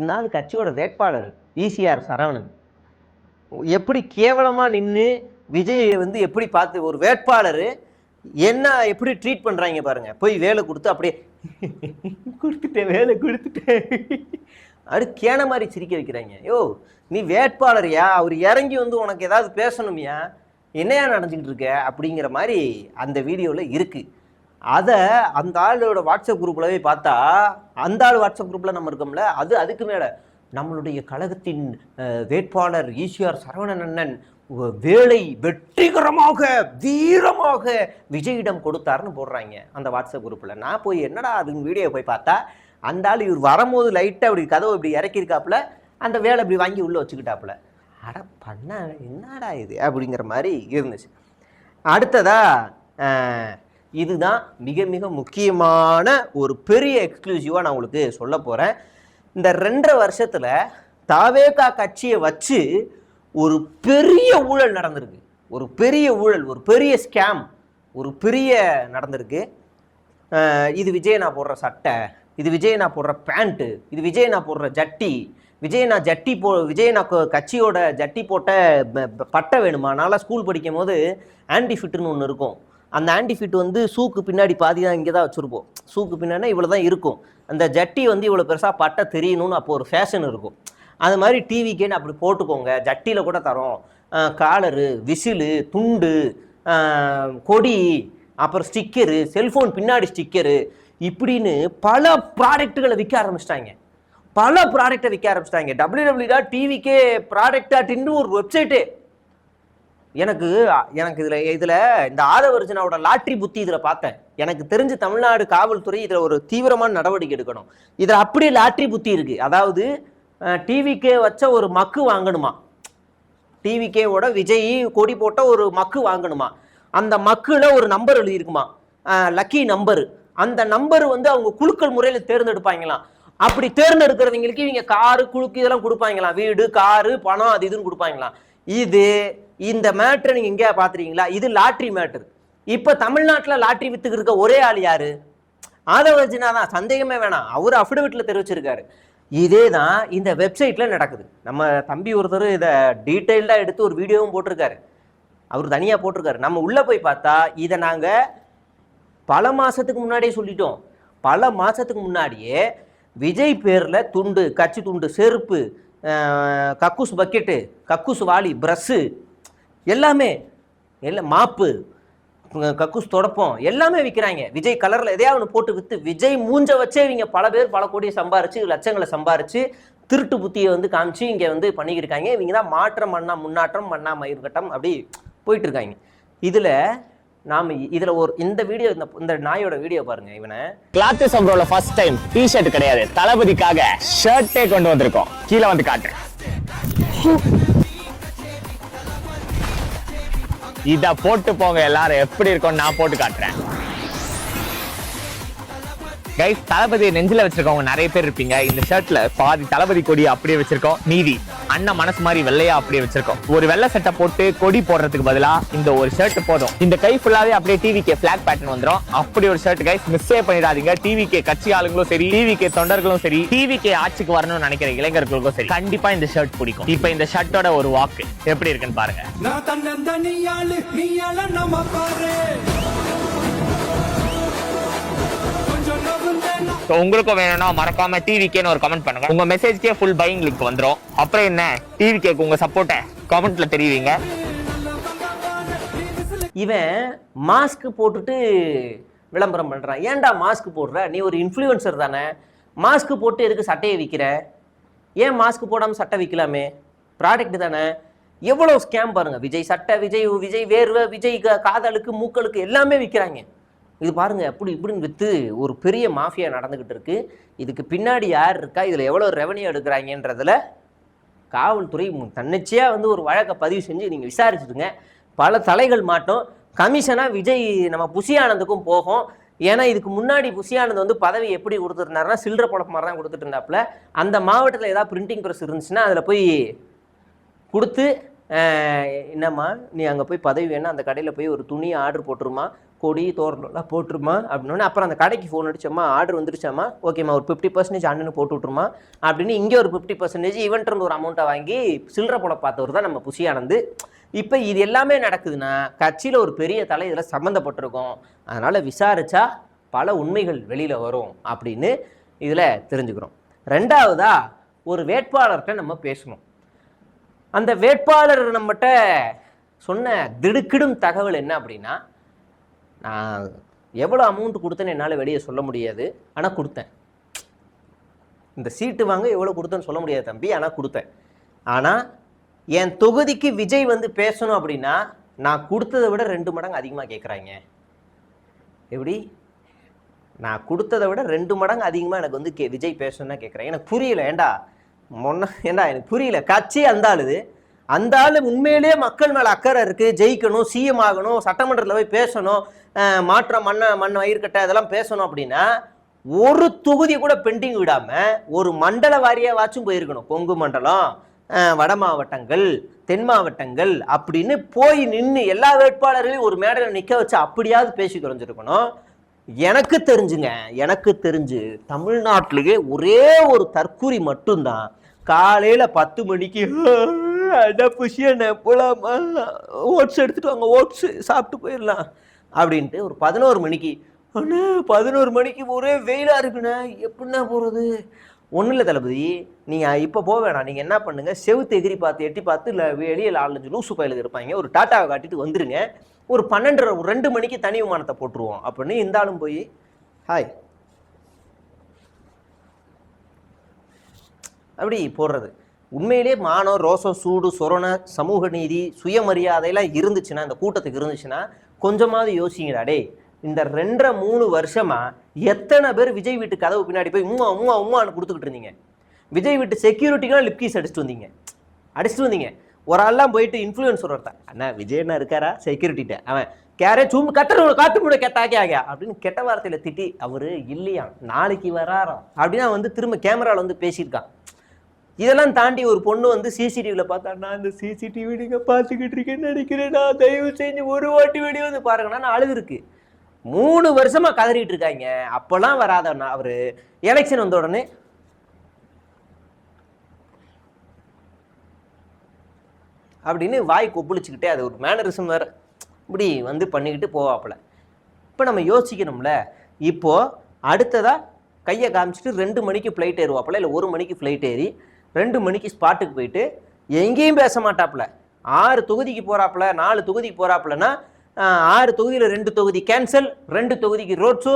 இந்த கட்சியோட வேட்பாளர் ஈசிஆர் சரவணன் எப்படி கேவலமாக நின்று விஜய் வந்து எப்படி பார்த்து ஒரு வேட்பாளர் என்ன எப்படி ட்ரீட் பண்ணுறாங்க பாருங்க. போய் வேலை கொடுத்து அப்படியே கொடுத்துட்டேன் வேலை கொடுத்துட்டேன் அப்படி கேன மாதிரி சிரிக்க வைக்கிறாங்க. யோ நீ வேட்பாளரையா, அவர் இறங்கி வந்து உனக்கு ஏதாவது பேசணுமியா, என்னையா நடந்துக்கிட்டு இருக்க அப்படிங்கிற மாதிரி அந்த வீடியோவில் இருக்குது. அதை அந்த ஆளோட வாட்ஸ்அப் குரூப்லவே பார்த்தா, அந்த ஆள் வாட்ஸ்அப் குரூப்பில் நம்ம இருக்கோம்ல, அதுக்கு மேலே நம்மளுடைய கழகத்தின் வேட்பாளர் ஈசிஆர் சரவணன் அண்ணன் வேலை வெற்றிகரமாக வீரமாக விஜயிடம் கொடுத்தாருன்னு போடுறாங்க அந்த வாட்ஸ்அப் குரூப்பில். நான் போய் என்னடா அதுன்னு வீடியோ போய் பார்த்தா, அந்த ஆள் இவர் வரும்போது லைட்டாக அப்படி கதவை இப்படி இறக்கியிருக்காப்புல, அந்த வேலை இப்படி வாங்கி உள்ளே வச்சுக்கிட்டாப்புல. அட பண்ண என்னடா இது அப்படிங்கிற மாதிரி இருந்துச்சு. அடுத்ததா இதுதான் மிக மிக முக்கியமான ஒரு பெரிய எக்ஸ்க்ளூசிவாக நான் உங்களுக்கு சொல்ல போகிறேன். இந்த 2.5 வருஷத்தில் தாவேகா கட்சியை வச்சு ஒரு பெரிய ஊழல் நடந்திருக்கு. ஒரு பெரிய ஊழல், ஒரு பெரிய ஸ்கேம், ஒரு பெரிய நடந்திருக்கு. இது விஜய் நான் போடுற சட்டை, இது விஜய் நான் போடுற பேண்ட்டு, இது விஜய் நான் போடுற ஜட்டி, விஜய் நான் கட்சியோட ஜட்டி போட்ட பட்டை வேணுமா? நான்லாம் ஸ்கூல் படிக்கும் போது ஆன்டி ஃபிட்டுன்னு ஒன்று இருக்கும். அந்த ஆன்டி ஃபிட் வந்து ஷூக்கு பின்னாடி பாதி தான் இங்கே தான் வச்சுருப்போம். ஷூக்கு பின்னாடி இவ்வளோ தான் இருக்கும். அந்த ஜட்டி வந்து இவ்வளோ பெருசாக பட்டை தெரியணும்னு அப்போ ஒரு ஃபேஷன் இருக்கும். அது மாதிரி டிவிக்கேன்னு அப்படி போட்டுக்கோங்க, ஜட்டியில் கூட தரோம். காலரு, விசிலு, துண்டு, கொடி, அப்புறம் ஸ்டிக்கரு, செல்ஃபோன் பின்னாடி ஸ்டிக்கரு, இப்படின்னு பல ப்ராடக்ட்டுகளை விற்க ஆரம்பிச்சிட்டாங்க. www.tvk.product.in ஒரு வெப்சைட்டே. எனக்கு இதில் இந்த ஆதவர்ஜனாவோட லாட்ரி புத்தி இதில் பார்த்தேன். எனக்கு தெரிஞ்சு தமிழ்நாடு காவல்துறை இதில் ஒரு தீவிரமான நடவடிக்கை எடுக்கணும். இதில் அப்படியே லாட்ரி புத்தி இருக்குது. அதாவது டிவிக்கே வச்ச ஒரு மக்கு வாங்கணுமா, டிவிக்கேவோட விஜய் கொடி போட்ட ஒரு மக்கு வாங்கணுமா, அந்த மக்குல ஒரு நம்பர் எழுதியிருக்குமா, லக்கி நம்பரு. அந்த நம்பர் வந்து அவங்க குழுக்கள் முறையில் தேர்ந்தெடுப்பாங்களாம். அப்படி தேர்ந்தெடுக்கிறவங்களுக்கு இவங்க காரு குழுக்கு இதெல்லாம் கொடுப்பாங்களாம், வீடு காரு பணம் அது இதுன்னு கொடுப்பாங்களாம். இந்த மேட்ரு நீங்க எங்கேயா பாத்துறீங்களா? இது லாட்ரி மேட்ரு. இப்ப தமிழ்நாட்டில் லாட்ரி வித்துக்கு இருக்க ஒரே ஆள் யாரு? ஆதவர்ஜனா தான், சந்தேகமே வேணாம். அவர் அஃபிடவிட்ல தெரிவிச்சிருக்காரு. இதே தான் இந்த வெப்சைட்ல நடக்குது. நம்ம தம்பி ஒருத்தர் இதை டீட்டெயில்டா எடுத்து ஒரு வீடியோவும் போட்டிருக்காரு, அவர் தனியா போட்டிருக்காரு. நம்ம உள்ள போய் பார்த்தா இதை நாங்க பல மாசத்துக்கு முன்னாடியே சொல்லிட்டோம். பல மாசத்துக்கு முன்னாடியே விஜய் பேர்ல துண்டு, கட்சி துண்டு, செருப்பு, கக்கூஸ் பக்கெட்டு, கக்கூஸ் வாளி, ப்ரஷ்ஷு எல்லாமே, மாப்பு, கக்கூஸ் தொடப்பம் எல்லாமே விற்கிறாங்க. விஜய் கலரில் எதையாவது ஒன்று போட்டு விற்று விஜய் மூஞ்ச வச்சே இவங்க பல பேர் பல கோடியை சம்பாரிச்சு, லட்சங்களை சம்பாரிச்சு, திருட்டு புத்தியை வந்து காமிச்சு இங்கே வந்து பண்ணிக்கிருக்காங்க. இவங்க தான் மாற்றம் பண்ணா முன்னாற்றம் பண்ணா மயிர்கட்டம் அப்படி போயிட்டு இருக்காங்க. இதில் இந்த வீடியோ, இந்த நாயோட வீடியோ பாருங்க. இவனை கிளாத் சம்பரோல ஃபர்ஸ்ட் டைம் டி-ஷர்ட் கிடையாது, தளபதிக்காக ஷர்ட்டே கொண்டு வந்திருக்கோம். கீழே வந்து காட்டுறேன். இத போட்டு போங்க எல்லாரும், எப்படி இருக்கும்னு நான் போட்டு காட்டுறேன். கைஸ், தளபதி நெஞ்சில வச்சிருக்கவங்க நிறைய பேர் இருப்பீங்க. இந்த ஷர்ட்ல பாதி தளபதி கொடி அப்படியே வச்சிருக்கோம், மீதி அண்ணன் மனசு மாதிரி வெள்ளையா அப்படியே வச்சிருக்கோம். ஒரு வெள்ளை சட்டை போட்டு கொடி போடுறதுக்கு பதிலா இந்த ஒரு ஷர்ட் போதும். இந்த கை ஃபுல்லாவே அப்படியே டிவிகே பிளாக் பேட்டர்ன் வந்துரும். அப்படி ஒரு ஷர்ட் கைஸ், மிஸ்ஸே பண்ணிடாதீங்க. டிவிகே கட்சி ஆளுங்களும் சரி, டிவிகே தொண்டர்களும் சரி, டிவிகே ஆட்சிக்கு வரணும்னு நினைக்கிற இளைஞர்களுக்கும் சரி, கண்டிப்பா இந்த ஷர்ட் பிடிக்கும். இப்ப இந்த ஷர்ட்டோட ஒரு வாக்கு எப்படி இருக்குன்னு பாருங்க. உங்களுக்கும் வேணும்னா மறக்காம டிவிகேன்னு ஒரு கமெண்ட் பண்ணுங்க. உங்க மெசேஜ்க்கே ஃபுல் பையிங் லிங்க் வந்துரும். அப்புறம் என்ன, டிவிகேக்கு உங்க சப்போர்ட்டை கமெண்ட்ல தெரிவிங்க. இவன் மாஸ்க் போட்டுட்டு விளம்பரம் பண்றான். ஏன்டா மாஸ்க் போடுற? நீ ஒரு இன்ஃப்ளூயன்சர் தானே. மாஸ்க் போட்டு எதுக்கு சட்டையை விற்கிற? ஏன் மாஸ்க் போடாமல் சட்டை விற்கலாமே? ப்ராடக்ட் தானே. எவ்வளோ ஸ்கேம் பாருங்க. விஜய் சட்டை, விஜய் வேர்வை, விஜய் காதலுக்கு மூக்களுக்கு எல்லாமே விற்கிறாங்க. இது பாருங்க, அப்படி இப்படின்னு விற்று ஒரு பெரிய மாஃபியா நடந்துக்கிட்டு இருக்கு. இதுக்கு பின்னாடி யார் இருக்கா, இதில் எவ்வளோ ரெவன்யூ எடுக்கிறாங்கன்றதுல காவல்துறை தன்னிச்சையாக வந்து ஒரு வழக்கை பதிவு செஞ்சு நீங்கள் விசாரிச்சுடுங்க. பல தலைகள் மாட்டோம். கமிஷனாக விஜய் நம்ம புஷி ஆனந்துக்கும் போகும். ஏன்னா இதுக்கு முன்னாடி புஷி ஆனந்த் வந்து பதவி எப்படி கொடுத்துருந்தாருன்னா சில்லற பழப்பு மாதிரி தான் கொடுத்துட்டு இருந்தாப்புல. அந்த மாவட்டத்தில் ஏதாவது பிரிண்டிங் ப்ரெஸ் இருந்துச்சுன்னா அதில் போய் கொடுத்து, என்னம்மா நீ அங்கே போய் பதவி வேணா அந்த கடையில் போய் ஒரு துணியை ஆர்டர் போட்டுருமா, கொடி தோரணம்லாம் போட்டுருமா அப்படின்னோடனே அப்புறம் அந்த கடைக்கு ஃபோன் அடிச்சோம்மா, ஆர்டர் வந்துருச்சாம்மா, ஓகேம்மா ஒரு 50% அண்ணனு போட்டு விட்ருமா அப்படின்னு இங்கே ஒரு 50% இவன்ட்டு ஒரு அமௌண்ட்டை வாங்கி சில்லற போட பார்த்தவர் தான் நம்ம புஷி ஆனந்த். இப்போ இது எல்லாமே நடக்குதுன்னா கட்சியில் ஒரு பெரிய தலை இதில் சம்மந்தப்பட்டிருக்கும். அதனால் விசாரிச்சா பல உண்மைகள் வெளியில் வரும் அப்படின்னு இதில் தெரிஞ்சுக்கிறோம். ரெண்டாவதா ஒரு வேட்பாளர்கிட்ட நம்ம பேசணும். அந்த வேட்பாளர் நம்மகிட்ட சொன்ன திடுக்கிடும் தகவல் என்ன அப்படின்னா, நான் எவ்வளோ அமௌண்ட் கொடுத்தேன்னு என்னால் வெளியே சொல்ல முடியாது, ஆனால் கொடுத்தேன். இந்த சீட்டு வாங்க எவ்வளோ கொடுத்தேன்னு சொல்ல முடியாது தம்பி, ஆனால் கொடுத்தேன். ஆனால் என் தொகுதிக்கு விஜய் வந்து பேசணும் அப்படின்னா நான் கொடுத்ததை விட 2 மடங்கு அதிகமாக கேட்குறாங்க. எப்படி? நான் கொடுத்ததை விட 2 மடங்கு அதிகமாக எனக்கு வந்து விஜய் பேசணும்னா கேட்குறேன். எனக்கு புரியல. ஏண்டா எனக்கு புரியல. கட்சி அந்த ஆள் உண்மையிலேயே மக்கள் மேலே அக்கறை இருக்குது, ஜெயிக்கணும், சிஎம் ஆகணும், சட்டமன்றத்தில் போய் பேசணும், மாற்றம் மண் வயிற்கட்ட இதெல்லாம் பேசணும் அப்படின்னா ஒரு தொகுதி கூட பெண்டிங் விடாமல் ஒரு மண்டல வாரியாவாச்சும் போயிருக்கணும். கொங்கு மண்டலம், வட மாவட்டங்கள், தென் மாவட்டங்கள் அப்படின்னு போய் நின்று எல்லா வேட்பாளர்களையும் ஒரு மேடையில் நிற்க வச்சு அப்படியாவது பேசி குறைஞ்சிருக்கணும். எனக்கு தெரிஞ்சு தமிழ்நாட்டிலேயே ஒரே ஒரு தற்கூரி மட்டும்தான் காலையில் 10 மணிக்கு போலாமா, ஓட்ஸ் எடுத்துட்டு வாங்க, ஓட்ஸ் சாப்பிட்டு போயிடலாம் அப்படின்ட்டு ஒரு 11 மணிக்கு 11 மணிக்கு ஒரே வெயிலாக இருக்குண்ணே, எப்படின்னா போகிறது? ஒன்றும் இல்லை தளபதி, நீங்கள் இப்போ போக வேணாம். நீங்கள் என்ன பண்ணுங்கள், செவுத்து எகிரி பார்த்து எட்டி பார்த்து இல்லை வெளியே 4-5 லூசு பயிலுக்கு இருப்பாங்க, ஒரு டாட்டாவை காட்டிட்டு வந்துருங்க. ஒரு 12 2 மணிக்கு தனி விமானத்தை போட்டுருவோம் அப்படின்னு இந்த ஆளும் போய் ஹாய் அப்படி போடுறது. உண்மையிலே மானம், ரோசம், சூடு, சொரணை, சமூக நீதி, சுயமரியாதையெல்லாம் இருந்துச்சுன்னா, இந்த கூட்டத்துக்கு இருந்துச்சுன்னா கொஞ்சமாவது யோசிங்கடா. டே, இந்த 2.5-3 வருஷமா எத்தனை பேர் விஜய் வீட்டு கதவு பின்னாடி போய் உம்மான்னு கொடுத்துக்கிட்டு இருந்தீங்க? விஜய் வீட்டு செக்யூரிட்டிக்கெலாம் லிப்கீஸ் அடிச்சுட்டு வந்தீங்க. ஒரு ஆள்லாம் போயிட்டு இன்ஃப்ளூயன்சர் ஒருத்தன், அண்ணா விஜய் என்ன இருக்காரா செக்யூரிட்டிட்ட, அவன் கேரே சும்மா கட்டுறவங்க காத்து மூட கேட்டாக்கே அப்படின்னு கெட்ட வார்த்தையில் திட்டி அவர் இல்லையா நாளைக்கு வராராம் அப்படின்னா வந்து திரும்ப கேமராவில் வந்து பேசியிருக்கான். இதெல்லாம் தாண்டி ஒரு பொண்ணு வந்து சிசிடிவியில் பார்த்தா, நான் இந்த சிசிடிவி நீங்கள் பார்த்துக்கிட்டு இருக்கேன்னு நினைக்கிறேன், நான் தயவு செஞ்சு ஒரு வாட்டி வெளியே வந்து பாருங்கன்னா நான் அழுது இருக்கு. 3 வருஷமா கதறிட்டு இருக்காங்க. அப்பெல்லாம் வராதண்ணா அவரு எலெக்ஷன் வந்த உடனே அப்படின்னு வாய் கொப்புளிச்சுக்கிட்டே, அது ஒரு மேனரிசம் வேற, இப்படி வந்து பண்ணிக்கிட்டு போவாப்புல. இப்போ நம்ம யோசிக்கணும்ல, இப்போ அடுத்ததா கையை காமிச்சிட்டு 2 மணிக்கு ஃப்ளைட் ஏறுவாப்புல, இல்லை 1 மணிக்கு ஃப்ளைட் ஏறி 2 மணிக்கு ஸ்பாட்டுக்கு போயிட்டு எங்கேயும் பேச மாட்டாப்புல. 6 தொகுதிக்கு போறாப்புல, 4 தொகுதிக்கு போறாப்புலன்னா 6 தொகுதியில் 2 தொகுதி கேன்சல், 2 தொகுதிக்கு ரோட் ஷோ,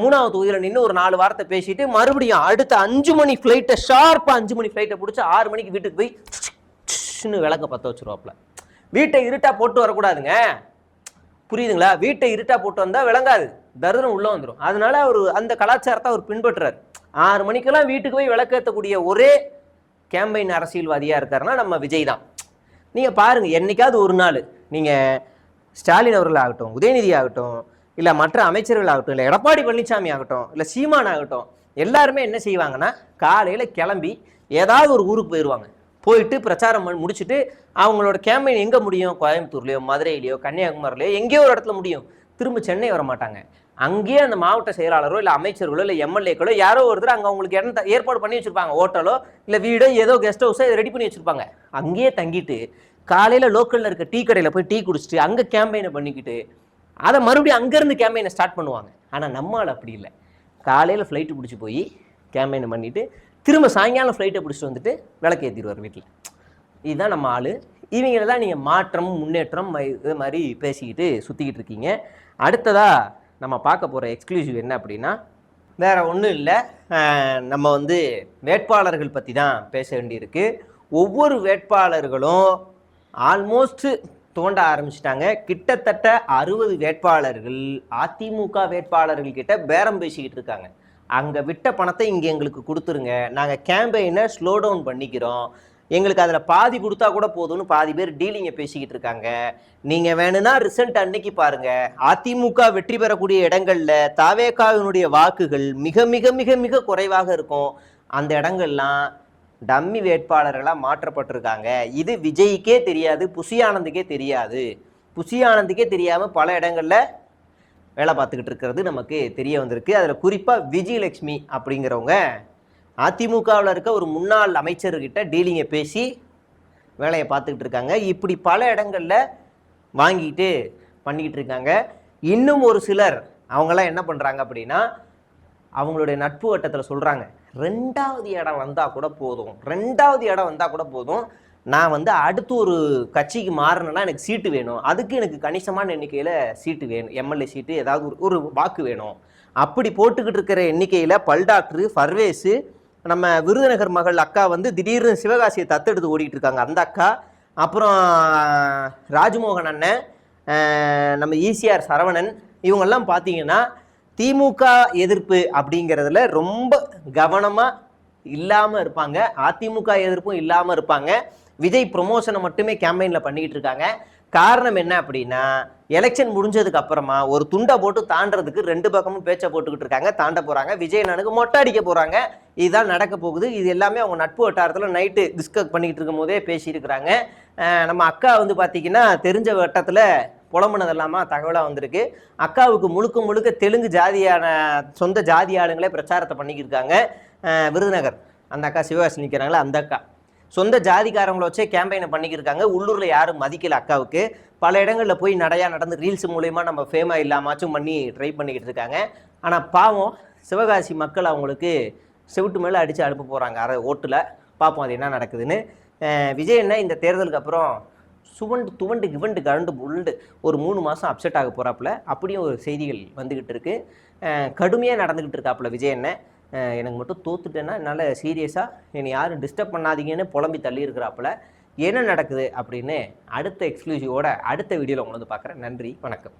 3ஆவது தொகுதியில் நின்று ஒரு 4 வாரத்தை பேசிட்டு மறுபடியும் அடுத்த 5 மணி ஃப்ளைட்டை ஷார்ப்பாக 5 மணி ஃப்ளைட்டை பிடிச்சி 6 மணிக்கு வீட்டுக்கு போய் விளக்க பற்ற வச்சுருவாப்புல. வீட்டை இருட்டா போட்டு வரக்கூடாதுங்க, புரியுதுங்களா? வீட்டை இருட்டா போட்டு வந்தால் விளங்காது, தரிதனம் உள்ளே வந்துடும். அதனால அவர் அந்த கலாச்சாரத்தை அவர் பின்பற்றுறாரு. 6 மணிக்கெல்லாம் வீட்டுக்கு போய் விளக்கேற்றக்கூடிய ஒரே கேம்பெயின் அரசியல்வாதியாக இருக்காருன்னா நம்ம விஜய் தான். நீங்கள் பாருங்கள், என்னைக்காவது ஒரு நாள் நீங்கள் ஸ்டாலின் அவர்கள் ஆகட்டும், உதயநிதி ஆகட்டும், இல்லை மற்ற அமைச்சர்கள் ஆகட்டும், இல்லை எடப்பாடி பழனிசாமி ஆகட்டும், இல்லை சீமான் ஆகட்டும், எல்லாருமே என்ன செய்வாங்கன்னா காலையில் கிளம்பி ஏதாவது ஒரு ஊருக்கு போயிடுவாங்க. போயிட்டு பிரச்சாரம் முடிச்சுட்டு அவங்களோட கேம்பெயின் எங்கே முடியும்? கோயம்புத்தூர்லையோ, மதுரையிலையோ, கன்னியாகுமரிலையோ எங்கேயோ ஒரு இடத்துல முடியும். திரும்ப சென்னை வர மாட்டாங்க. அங்கேயே அந்த மாவட்ட செயலாளரோ இல்லை அமைச்சர்களோ இல்லை எம்எல்ஏக்களோ யாரோ ஒருத்தர் அங்கே அவங்களுக்கு இடம் ஏற்பாடு பண்ணி வச்சுருப்பாங்க. ஹோட்டலோ இல்லை வீடோ ஏதோ கெஸ்ட் ஹவுஸோ ரெடி பண்ணி வச்சுருப்பாங்க. அங்கேயே தங்கிட்டு காலையில் லோக்கலில் இருக்க டீ கடையில் போய் டீ குடிச்சிட்டு அங்கே கேம்பெயினை பண்ணிக்கிட்டு அதை மறுபடியும் அங்கேருந்து கேம்பெயினை ஸ்டார்ட் பண்ணுவாங்க. ஆனால் நம்மளால் அப்படி இல்லை. காலையில் ஃப்ளைட்டு பிடிச்சி போய் கேம்பெயினை பண்ணிவிட்டு திரும்ப சாயங்காலம் ஃப்ளைட்டை பிடிச்சிட்டு வந்துட்டு விளக்கு ஏற்றிடுவார் வீட்டில். இதுதான் நம்ம ஆள். இவங்கள தான் நீங்கள் மாற்றம், முன்னேற்றம் இது மாதிரி பேசிக்கிட்டு சுற்றிக்கிட்டு இருக்கீங்க. அடுத்ததாக நம்ம பார்க்க போகிற எக்ஸ்க்ளூசிவ் என்ன அப்படின்னா, வேறு ஒன்றும் இல்லை, நம்ம வந்து வேட்பாளர்கள் பற்றி தான் பேச வேண்டியிருக்கு. ஒவ்வொரு வேட்பாளர்களும் ஆல்மோஸ்ட் தோண்ட ஆரம்பிச்சிட்டாங்க. கிட்டத்தட்ட 60 வேட்பாளர்கள் அதிமுக வேட்பாளர்கள்கிட்ட பேரம் பேசிக்கிட்டு இருக்காங்க. அங்கே விட்ட பணத்தை இங்கே எங்களுக்கு கொடுத்துருங்க, நாங்கள் கேம்பெயினை ஸ்லோ டவுன் பண்ணிக்கிறோம், எங்களுக்கு அதில் பாதி கொடுத்தா கூட போதும்னு பாதி பேர் டீலிங்கை பேசிக்கிட்டு இருக்காங்க. நீங்கள் வேணும்னா ரிசல்ட் அன்னைக்கு பாருங்கள். அதிமுக வெற்றி பெறக்கூடிய இடங்களில் தாவேகாவினுடைய வாக்குகள் மிக மிக மிக மிக குறைவாக இருக்கும். அந்த இடங்கள்லாம் டம்மி வேட்பாளர்களாக மாற்றப்பட்டிருக்காங்க. இது விஜய்க்கே தெரியாது, புசி ஆனந்துக்கே தெரியாது. புசி ஆனந்துக்கே தெரியாமல் பல இடங்களில் வேலை பார்த்துக்கிட்டு இருக்கிறது நமக்கு தெரிய வந்திருக்கு. அதில் குறிப்பாக விஜயலட்சுமி அப்படிங்கிறவங்க அதிமுகவில் இருக்க ஒரு முன்னாள் அமைச்சர்கிட்ட டீலிங்கை பேசி வேலையை பார்த்துக்கிட்டு இருக்காங்க. இப்படி பல இடங்கள்ல வாங்கிட்டு பண்ணிக்கிட்டு இருக்காங்க. இன்னும் ஒரு சிலர் அவங்கெல்லாம் என்ன பண்ணுறாங்க அப்படின்னா, அவங்களுடைய நட்பு வட்டத்தில் சொல்கிறாங்க, 2வது இடம் வந்தால் கூட போதும், 2வது இடம் வந்தால் கூட போதும், நான் வந்து அடுத்து ஒரு கட்சிக்கு மாறினா எனக்கு சீட்டு வேணும், அதுக்கு எனக்கு கணிசமான எண்ணிக்கையில் சீட்டு வேணும், எம்எல்ஏ சீட்டு ஏதாவது ஒரு வாக்கு வேணும். அப்படி போட்டுக்கிட்டு இருக்கிற எண்ணிக்கையில் பல்டாக்டர் ஃபர்வேஸு, நம்ம விருதுநகர் மகள் அக்கா வந்து திடீர்னு சிவகாசியை தத்தெடுத்து ஓடிட்டு இருக்காங்க அந்த அக்கா, அப்புறம் ராஜ்மோகன் அண்ணன், நம்ம ஈசிஆர் சரவணன், இவங்கெல்லாம் பார்த்தீங்கன்னா திமுக எதிர்ப்பு அப்படிங்கிறதுல ரொம்ப கவனமாக இல்லாமல் இருப்பாங்க, அதிமுக எதிர்ப்பும் இல்லாமல் இருப்பாங்க. விஜய் ப்ரொமோஷனை மட்டுமே கேம்பெயினில் பண்ணிக்கிட்டு இருக்காங்க. காரணம் என்ன அப்படின்னா, எலெக்ஷன் முடிஞ்சதுக்கு அப்புறமா ஒரு துண்டை போட்டு தாண்டறதுக்கு 2 பக்கமும் பேச்சை போட்டுக்கிட்டு இருக்காங்க, தாண்ட போகிறாங்க, விஜய் அண்ணனுக்கு மொட்டை அடிக்க போகிறாங்க. இதுதான் நடக்க போகுது. இது எல்லாமே அவங்க நட்பு வட்டாரத்தில் நைட்டு டிஸ்கஸ் பண்ணிக்கிட்டு இருக்கும் போதே பேசியிருக்கிறாங்க. நம்ம அக்கா வந்து பார்த்திங்கன்னா தெரிஞ்ச வட்டத்தில் புலம்புனது இல்லாமல் தகவலாக வந்திருக்கு. அக்காவுக்கு முழுக்க முழுக்க தெலுங்கு ஜாதியான சொந்த ஜாதி ஆளுங்களே பிரச்சாரத்தை பண்ணிக்கிருக்காங்க. விருதுநகர் அந்த அக்கா சிவகாசி நிற்கிறாங்களே அந்த அக்கா சொந்த ஜாதிக்காரங்களை வச்சே கேம்பெயினை பண்ணிக்கிருக்காங்க. உள்ளூரில் யாரும் மதிக்கல அக்காவுக்கு. பல இடங்களில் போய் நடந்து ரீல்ஸ் மூலயமா நம்ம ஃபேமாக இல்லாமாச்சும் பண்ணி ட்ரை பண்ணிக்கிட்டு இருக்காங்க. ஆனால் பாவம் சிவகாசி மக்கள் அவங்களுக்கு செவிட்டு மேலே அடித்து அனுப்ப போகிறாங்க அரை ஓட்டில். பார்ப்போம் அது என்ன நடக்குதுன்னு. விஜய் என்ன இந்த தேர்தலுக்கு அப்புறம் துவண்டு கரண்டு புல்டு ஒரு 3 மாதம் அப்செட் ஆக போகிறாப்புல, அப்படியும் ஒரு செய்திகள் வந்துக்கிட்டு இருக்கு. கடுமையாக நடந்துக்கிட்டு இருக்காப்புல விஜய் என்ன. எனக்கு மட்டும் தோத்துட்டேன்னா என்னால் சீரியஸாக என்னை யாரும் டிஸ்டர்ப் பண்ணாதீங்கன்னு புலம்பி தள்ளி இருக்கிறாப்புல. என்ன நடக்குது அப்படின்னு அடுத்த எக்ஸ்க்ளூசிவோட அடுத்த வீடியோவில் உங்களை வந்து பார்க்குறேன். நன்றி, வணக்கம்.